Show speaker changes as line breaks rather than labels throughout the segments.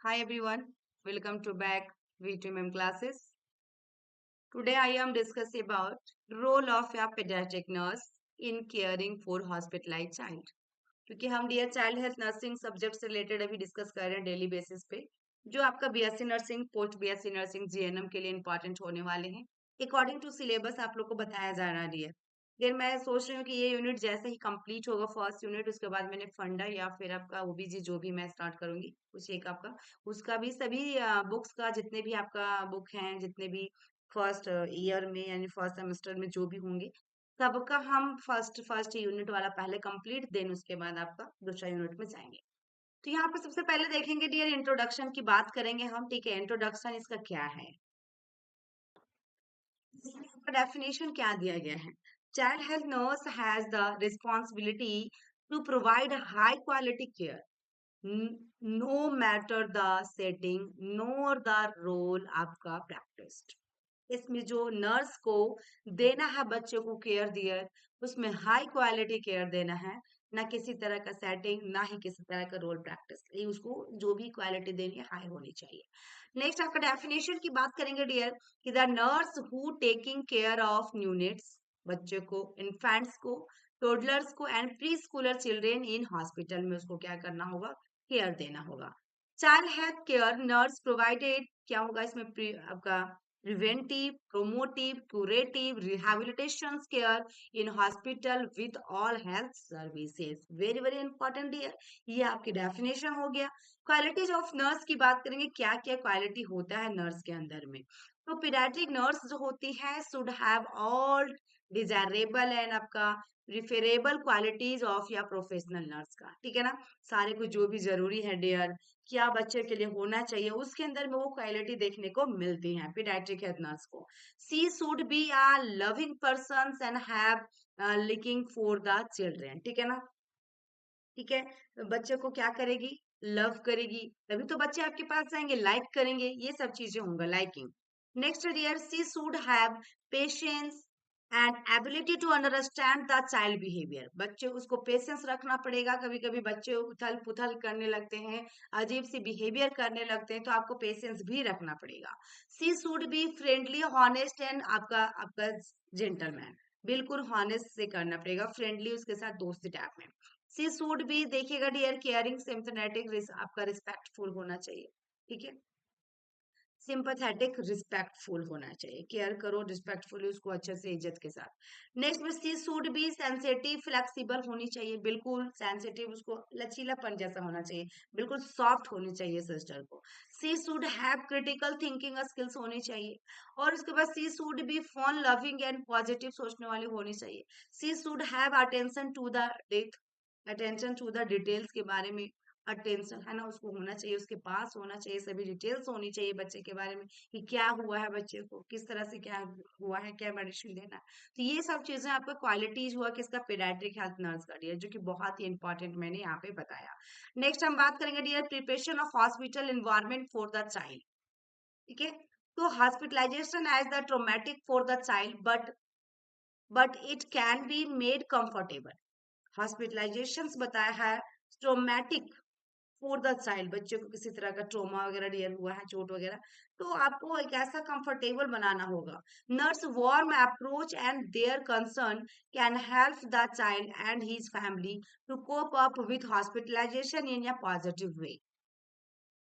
Hi everyone, welcome to back VTMM classes. Today I am discussing about role of a pediatric nurse in caring for hospitalized child. क्योंकि हम dear child health nursing subject से related अभी discuss कर रहे हैं daily basis पे जो आपका BSc nursing post BSc nursing GNM के लिए इंपॉर्टेंट होने वाले हैं अकॉर्डिंग टू सिलेबस आप लोग को बताया जा रहा है। फिर मैं सोच रही हूँ कि ये यूनिट जैसे ही कंप्लीट होगा फर्स्ट यूनिट उसके बाद मैंने फंडा या फिर आपका ओबीजी जो भी मैं स्टार्ट करूंगी कुछ एक आपका उसका भी सभी बुक्स का जितने भी आपका बुक हैं जितने भी फर्स्ट ईयर में यानी फर्स्ट सेमेस्टर में जो भी होंगे सबका हम फर्स्ट फर्स्ट यूनिट वाला पहले कंप्लीट देन उसके बाद आपका दूसरा यूनिट में जाएंगे। तो यहाँ पे सबसे पहले देखेंगे डियर इंट्रोडक्शन की बात करेंगे हम। ठीक है, इंट्रोडक्शन इसका क्या है, डेफिनेशन क्या दिया गया है। Child health nurse has the responsibility to provide high quality care no matter the setting nor the role आपका प्रैक्टिस। इसमें जो नर्स को देना है बच्चों को केयर दियर उसमें हाई क्वालिटी केयर देना है, ना किसी तरह का सेटिंग ना ही किसी तरह का रोल प्रैक्टिस। ये उसको जो भी क्वालिटी देनी है हाई होनी चाहिए। नेक्स्ट आपका डेफिनेशन की बात करेंगे डियर कि the nurse who taking care of neonates बच्चे को इन्फेंट्स को टोडलर्स को and pre Schuler children in hospital में उसको क्या करना होगा, केयर देना होगा। Child health care nurse provided क्या होगा इसमें आपका preventive, promotive, curative, rehabilitation care in hospital with all health services. Very very important है। ये आपकी डेफिनेशन हो गया। क्वालिटीज ऑफ नर्स की बात करेंगे, क्या क्या क्वालिटी होता है नर्स के अंदर में। तो पीडियाट्रिक नर्स जो होती है should have all desirable and आपका रिफरेबल क्वालिटीज ऑफ या प्रोफेशनल नर्स का। ठीक है ना, सारे कुछ जो भी जरूरी है डियर क्या बच्चे के लिए होना चाहिए उसके अंदर में वो क्वालिटी देखने को मिलती है पीडियाट्रिक हेल्थ नर्स को। She should be a loving person and have liking for the children. ठीक है ना, ठीक है। तो बच्चे को क्या करेगी, लव करेगी, तभी तो बच्चे आपके पास जाएंगे, लाइक करेंगे, ये सब चीजें होंगे liking. Next dear she should have patience and ability to understand the child behaviour. बच्चे उसको पेशेंस रखना पड़ेगा, कभी कभी बच्चे उथल पुथल करने लगते हैं, अजीब सी बिहेवियर करने लगते हैं, तो आपको पेशेंस भी रखना पड़ेगा। She should be friendly honest and आपका आपका जेंटलमैन, बिल्कुल हॉनेस्ट से करना पड़ेगा, फ्रेंडली उसके साथ दोस्ती टाइप में। सी शुड भी देखिएगा डियर केयरिंग सिम्पथेटिक आपका रिस्पेक्टफुल होना चाहिए। ठीक है, सिंपथेटिक रिस्पेक्टफुल होना चाहिए, केयर करो रिस्पेक्टफुली उसको अच्छे से इज्जत के साथ। नेक्स्ट में सी शुड बी सेंसिटिव फ्लेक्सिबल होनी चाहिए, बिल्कुल सेंसिटिव उसको लचीलापन जैसा होना चाहिए, बिल्कुल सॉफ्ट होनी चाहिए सिस्टर को। She should have critical thinking skills होनी चाहिए। और उसके बाद she should be fun loving and positive सोचने वाली होनी चाहिए। She should have attention to the death, attention to the details के बारे में अटेंशन है ना उसको होना चाहिए, उसके पास होना चाहिए, सभी डिटेल्स होनी चाहिए बच्चे के बारे में कि क्या हुआ है बच्चे को, किस तरह से क्या हुआ है, क्या मेडिसिन देना है। तो ये सब चीजें आपका क्वालिटीज हुआ किसका, पीडियाट्रिक हेल्थ नर्स का डियर, जो कि बहुत ही इंपॉर्टेंट मैंने यहाँ पे बताया। नेक्स्ट हम बात करेंगे dear preparation of hospital environment for the child. ठीक है, तो hospitalization as the traumatic for the child but it can be made comfortable. Hospitalization बताया है ट्रोमेटिक फॉर द चाइल्ड, बच्चे को किसी तरह का ट्रोमा वगैरह डियर हुआ है, चोट वगैरह, तो आपको एक ऐसा कंफर्टेबल बनाना होगा। Nurse warm approach and their concern can help the child and his family to cope up with hospitalization in a positive way.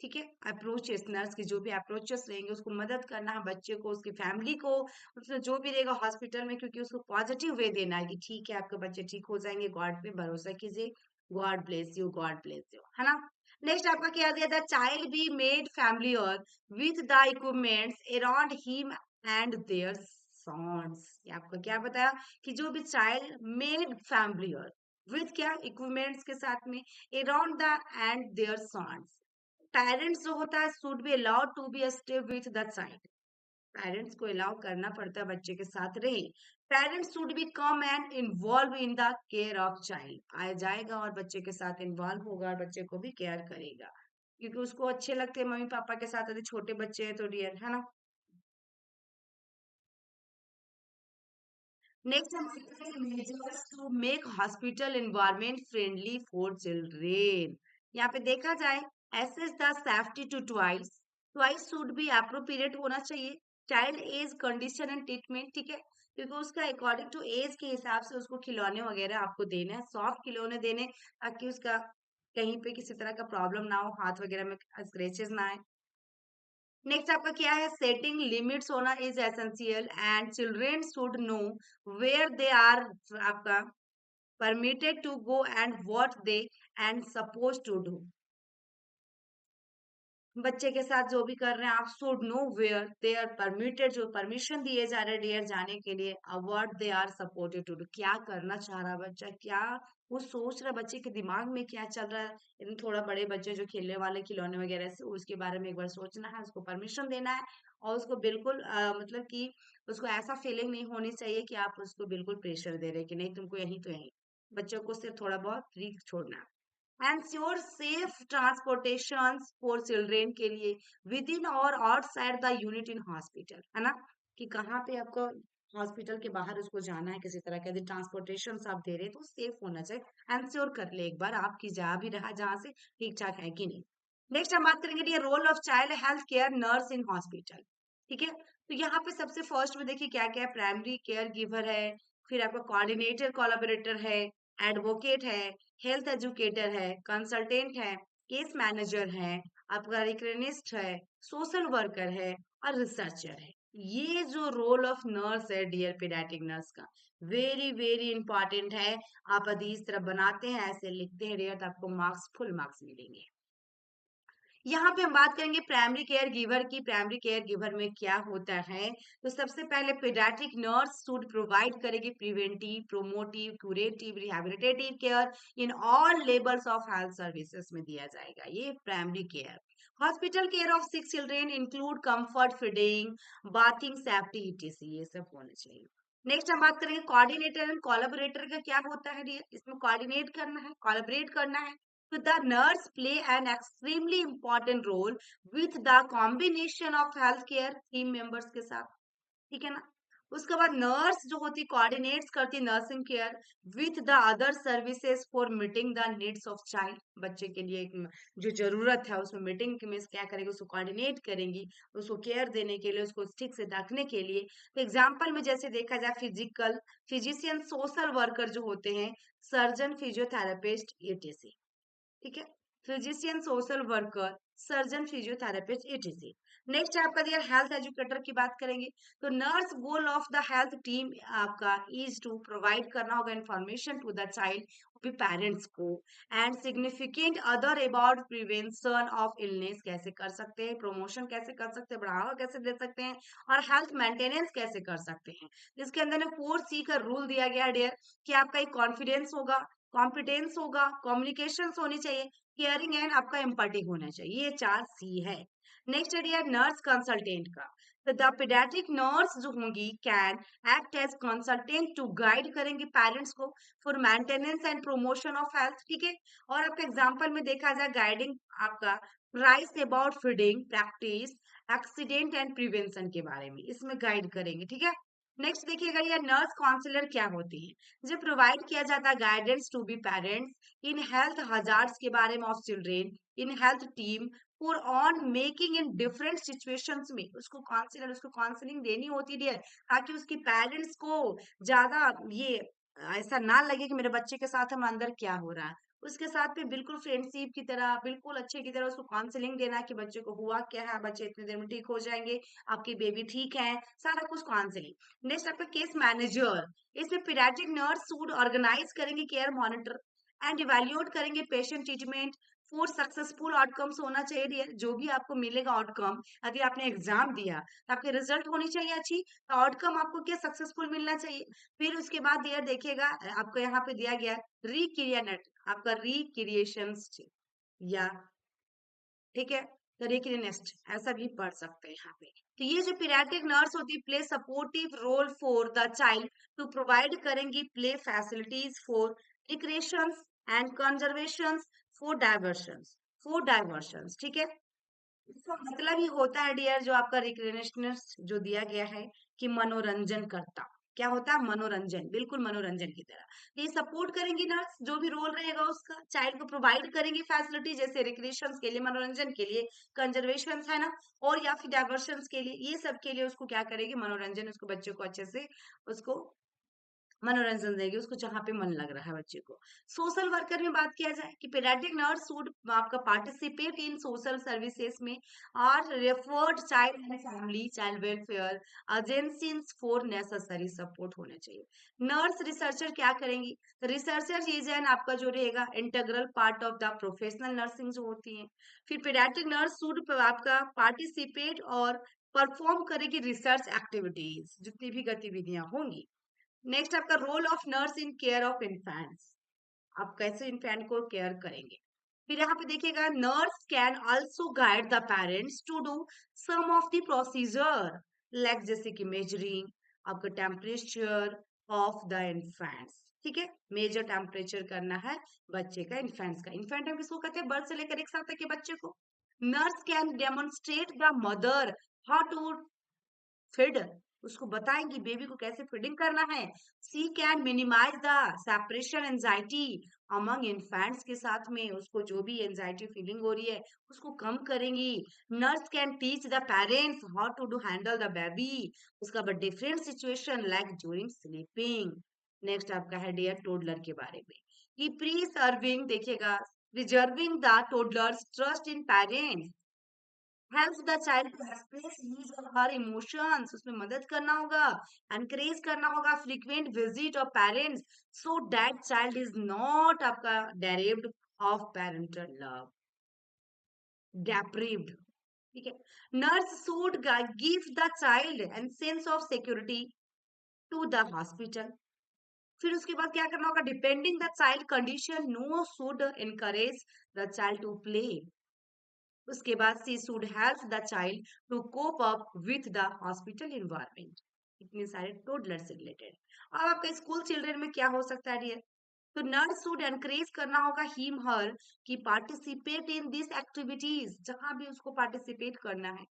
ठीक है, अप्रोचेस नर्स की जो भी अप्रोचेस रहेंगे उसको मदद करना है बच्चे को, उसकी फैमिली को, उसमें जो भी रहेगा हॉस्पिटल में, क्योंकि उसको पॉजिटिव वे देना है कि ठीक है आपके बच्चे ठीक हो जाएंगे, गॉड पे भरोसा कीजिए, God bless you, God bless you, है ना। नेक्स्ट आपका क्या दिया था, चाइल्ड बी मेड फैमिली और with the equipments around him and their sons. ये आपको क्या बताया कि जो भी चाइल्ड मेड फैमिली और विथ क्या इक्विपमेंट्स के साथ में around the and their sons. Parents जो होता है should be allowed to be stay with the child, parents को अलाउ करना पड़ता है बच्चे के साथ रहे। Parents should be come and involve in the care of child, आ जाएगा और बच्चे के साथ इन्वॉल्व होगा और बच्चे को भी केयर करेगा, क्योंकि उसको अच्छे लगते हैं मम्मी पापा के साथ, यदि छोटे बच्चे हैं तो डियर, है ना। नेक्स्ट हम measures to make hospital environment friendly for children. यहाँ पे देखा जाए assess the safety to twice should be appropriate होना चाहिए, child age condition and treatment, ठीक है, क्योंकि उसका अकॉर्डिंग टू एज के हिसाब से उसको खिलौने वगैरह आपको देने हैं, सॉफ्ट खिलौने देने, ताकि उसका कहीं पे किसी तरह का प्रॉब्लम ना हो, हाथ वगैरह में स्क्रैचेस ना आए। नेक्स्ट आपका क्या है, सेटिंग लिमिट्स होना is essential and children should know where they are आपका permitted to go and what they and suppose to do. बच्चे के साथ जो भी कर रहे हैं आप should know where they are permitted, जो परमिशन दिए जा रहे हैं डियर जाने के लिए, what they are supported to do, क्या करना चाह रहा है बच्चा, क्या वो सोच रहा है, बच्चे के दिमाग में क्या चल रहा है। इन थोड़ा बड़े बच्चे जो खेलने वाले खिलौने वगैरह से, उसके बारे में एक बार सोचना है, उसको परमिशन देना है, और उसको बिल्कुल मतलब कि उसको ऐसा फीलिंग नहीं होनी चाहिए कि आप उसको बिल्कुल प्रेशर दे रहे हैं कि नहीं तुमको यहीं तो यहीं। बच्चों को सिर्फ थोड़ा बहुत फ्री छोड़ना है। Ensure safe transportations for children के लिए within or outside the unit in hospital, है ना, कि कहाँ पे आपको हॉस्पिटल के बाहर उसको जाना है, किसी तरह का यदि ट्रांसपोर्टेशन आप दे रहे हैं तो सेफ होना चाहिए, एंश्योर कर ले एक बार आपकी जा भी रहा जहाँ से ठीक ठाक है कि नहीं। नेक्स्ट हम बात करेंगे role of child health care nurse in hospital, ठीक है, तो यहाँ पे सबसे फर्स्ट में देखिए क्या क्या है, प्राइमरी केयर गिवर है, फिर आपका कोऑर्डिनेटर कोलैबोरेटर है, एडवोकेट है, हेल्थ एजुकेटर है, कंसल्टेंट है, केस मैनेजर है, आपका रिक्रेनिस्ट है, सोशल वर्कर है और रिसर्चर है। ये जो रोल ऑफ नर्स है डियर पीडियाट्रिक नर्स का, वेरी वेरी इंपॉर्टेंट है। आप यदि इस तरह बनाते हैं, ऐसे लिखते हैं डियर, तो आपको मार्क्स फुल मार्क्स मिलेंगे। यहाँ पे हम बात करेंगे प्राइमरी केयर गिवर की। प्राइमरी केयर गिवर में क्या होता है, तो सबसे पहले पीडियाट्रिक नर्स शुड प्रोवाइड करेगी preventive, promotive, curative, rehabilitative care in all levels of health services में दिया जाएगा, ये primary care. Hospital care of sick children include comfort, feeding, bathing, safety, etc, ये सब होने चाहिए। नेक्स्ट हम बात करेंगे कोऑर्डिनेटर एंड कोलैबोरेटर का क्या होता है डियर, इसमें कोऑर्डिनेट करना है, कोलैबोरेट करना है। So the nurse play an extremely important role with the combination of healthcare team members के साथ, ठीक है ना। उसके बाद नर्स जो होती कोऑर्डिनेट्स करती nursing care with the other services for meeting the needs of child, बच्चे के लिए जो जरूरत है उसमें मीटिंग में क्या करेगी, उसको कोऑर्डिनेट करेंगी, उसको केयर देने के लिए, उसको ठीक से रखने के लिए। तो एग्जाम्पल में जैसे देखा जाए फिजिकल फिजिशियन, सोशल वर्कर जो होते हैं, सर्जन, फिजियोथेरेपिस्ट, ईटीसी, ठीक है, physician, social worker, surgeon, physiotherapist, ETC. Next आपका दिया हेल्थ एजुकेटर की बात करेंगे, तो nurse goal of the health team आपका इज टू प्रोवाइड करना होगा इंफॉर्मेशन टू द चाइल्ड भी पेरेंट्स को, and significant other about prevention of illness कैसे कर सकते हैं, प्रमोशन कैसे कर सकते हैं, बढ़ावा कैसे दे सकते हैं, और हेल्थ मेंटेनेंस कैसे कर सकते हैं। इसके अंदर 4C का रूल दिया गया है डियर, कि आपका एक कॉन्फिडेंस होगा, कॉम्पिटेंस होगा, कम्युनिकेशन होनी चाहिए, केयरिंग एंड आपका एम्पैथिक होना चाहिए, ये 4C है। नेक्स्ट है डियर नर्स कंसल्टेंट का, तो द पीडियाट्रिक नर्स जो होंगी can act as consultant to guide करेंगे पेरेंट्स को for maintenance and promotion of health, ठीक है। और आपका एग्जांपल में देखा जाए गाइडिंग आपका price about feeding practice, accident and prevention के बारे में इसमें गाइड करेंगे, ठीक है। नेक्स्ट देखिएगा ये नर्स काउंसलर क्या होती है, जो प्रोवाइड किया जाता है guidance to be parents in health hazards के बारे में of children in health team for on making in different situations में, उसको काउंसलर उसको काउंसलिंग देनी होती है ताकि उसकी पेरेंट्स को ज्यादा ये ऐसा ना लगे कि मेरे बच्चे के साथ हम अंदर क्या हो रहा है, उसके साथ में बिल्कुल फ्रेंडशिप की तरह, बिल्कुल अच्छे की तरह उसको काउंसलिंग देना कि बच्चे को हुआ क्या है, बच्चे इतनी देर में ठीक हो जाएंगे, आपकी बेबी ठीक है, सारा कुछ काउंसलिंग। नेक्स्ट आपका केस मैनेजर, इसमें पीडियाट्रिक नर्स सूड ऑर्गेनाइज करेंगे केयर मॉनिटर एंड इवेल्युएट करेंगे patient treatment for successful outcomes होना चाहिए dear। जो भी आपको मिलेगा आउटकम, यदि आपने एग्जाम दिया तो आपकी रिजल्ट होनी चाहिए अच्छी, तो आउटकम आपको क्या सक्सेसफुल मिलना चाहिए। फिर उसके बाद डियर देखिएगा आपको यहाँ पे दिया गया रिक्रिएनेट, आपका रिक्रिएशन या ठीक है, तो रिक्रिएनेस्ट ऐसा भी पढ़ सकते हैं यहाँ पे। तो ये जो पीडियाट्रिक नर्स होती है play supportive role for the child to provide करेंगी play facilities for recreation and conservation for diversions, ठीक है। इसका मतलब ही होता है डियर जो आपका रिक्रिएशनिस्ट जो दिया गया है कि मनोरंजन करता, क्या होता है? मनोरंजन, बिल्कुल मनोरंजन की तरह। ये सपोर्ट करेंगी नर्स, जो भी रोल रहेगा उसका, चाइल्ड को प्रोवाइड करेंगी फैसिलिटी जैसे रिक्रिएशंस के लिए, मनोरंजन के लिए, कंजर्वेशंस है ना, और या फिर डाइवर्शंस के लिए, ये सब के लिए उसको क्या करेगी? मनोरंजन, उसको बच्चे को अच्छे से उसको मनोरंजन देगी उसको जहाँ पे मन लग रहा है बच्चे को। सोशल वर्कर में बात किया जाए कि पीडियाट्रिक नर्स वुड आपका पार्टिसिपेट इन सोशल सर्विसेज में और referred child and family child welfare agencies for necessary support होना चाहिए। नर्स रिसर्चर क्या करेंगी? रिसर्चर इज एन आपका जो रहेगा integral part of the professional nursing जो होती है। फिर पीडियाट्रिक नर्स वुड आपका पार्टिसिपेट और परफॉर्म करेगी रिसर्च एक्टिविटीज, जितनी भी गतिविधियां होंगी। नेक्स्ट आपका role of nurse in care of infants, आप कैसे इन्फेंट को केयर करेंगे। फिर यहाँ पे देखिएगा nurse can also guide the parents to do some of the procedure like जैसे कि मेजरिंग आपका टेम्परेचर ऑफ द इन्फेंट्स। ठीक है, मेजर टेम्परेचर करना है बच्चे का, इन्फेंट्स का। इन्फेंट हम किसको कहते हैं? बर्थ से लेकर 1 साल तक के बच्चे को। Nurse can demonstrate the mother how to feed, उसको बताएंगी बेबी को कैसे फीडिंग करना है। She can minimise the separation anxiety among infants, के साथ में उसको जो भी एंजाइटी फीलिंग हो रही है उसको कम करेंगी। Nurse can teach the parents how to do handle the baby, उसका but different situation like during sleeping. Next आपका है डियर टोडलर के बारे में कि प्री सर्विंग देखिएगा, reserving the toddlers trust in parents help the child to express his और her emotions, उसमें मदद करना होगा, एनकरेज करना होगा, frequent visit of parents so that child is not आपका derived of parental love, deprived. ठीक है, nurse should give the child and sense of security to the hospital. फिर उसके बाद क्या करना होगा? Depending the child condition no should encourage the child to play. उसके बाद she should help the child to cope up with the hospital environment. इतने सारे टोडलर से रिलेटेड। अब आपका स्कूल चिल्ड्रन में क्या हो सकता है डियर? तो नर्स शुड एनकरेज करना होगा हिम हर कि पार्टिसिपेट इन दिस एक्टिविटीज, जहां भी उसको पार्टिसिपेट करना है।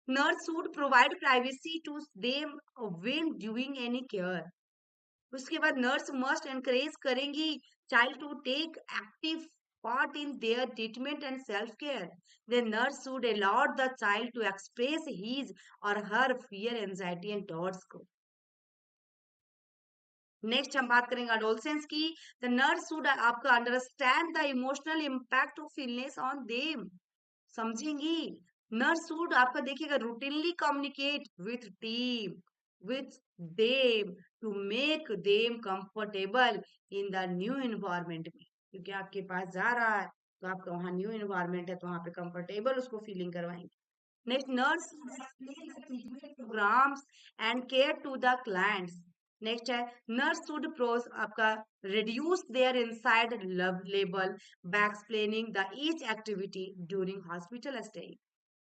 Nurse should provide privacy to them when doing any care. उसके बाद नर्स मस्ट एनकरेज करेंगी child to take active part in their treatment and self care. The nurse should allow the child to express his और her fear anxiety and doubts को। Next हम बात करेंगे adolescence की। The nurse should आपका understand the emotional impact of illness on them, समझेंगी। Nurse should आपका देखिएगा routinely communicate with team with them to make them comfortable in the new environment में, क्योंकि आपके पास जा रहा है तो आपका वहाँ न्यू इन्वायरमेंट है तो वहाँ पे कंफर्टेबल उसको फीलिंग करवाएंगे। Next, nurse should explain the treatment programs and care to the clients. Next है nurse should pros आपका reduce their inside label by explaining the each activity during hospital stay.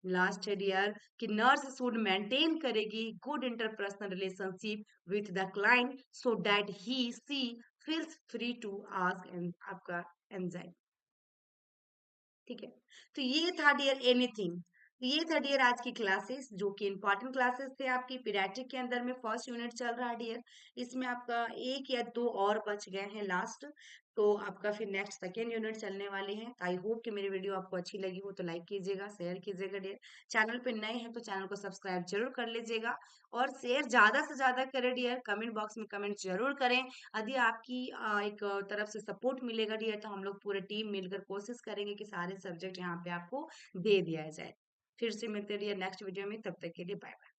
Last है dear कि nurse should maintain करेगी good interpersonal relationship with the client so that he she feels free to ask आपका anxiety. ठीक है, तो ये था dear anything. तो ये था डियर आज की क्लासेस जो कि इंपॉर्टेंट क्लासेस थे आपकी पीडियाट्रिक के अंदर में। फर्स्ट यूनिट चल रहा है डियर, इसमें आपका 1 या 2 और बच गए हैं लास्ट, तो आपका फिर नेक्स्ट सेकेंड यूनिट चलने वाले हैं। आई होप कि मेरी वीडियो आपको अच्छी लगी हो तो लाइक कीजिएगा, शेयर कीजिएगा डियर। चैनल पे नए हैं तो चैनल को सब्सक्राइब जरूर कर लीजिएगा और शेयर ज्यादा से ज्यादा करें डियर। कमेंट बॉक्स में कमेंट जरूर करें। यदि आपकी एक तरफ से सपोर्ट मिलेगा डियर तो हम लोग पूरे टीम मिलकर कोशिश करेंगे कि सारे सब्जेक्ट यहाँ पे आपको दे दिया जाए। फिर से मिलते रहिए नेक्स्ट वीडियो में, तब तक के लिए बाय बाय।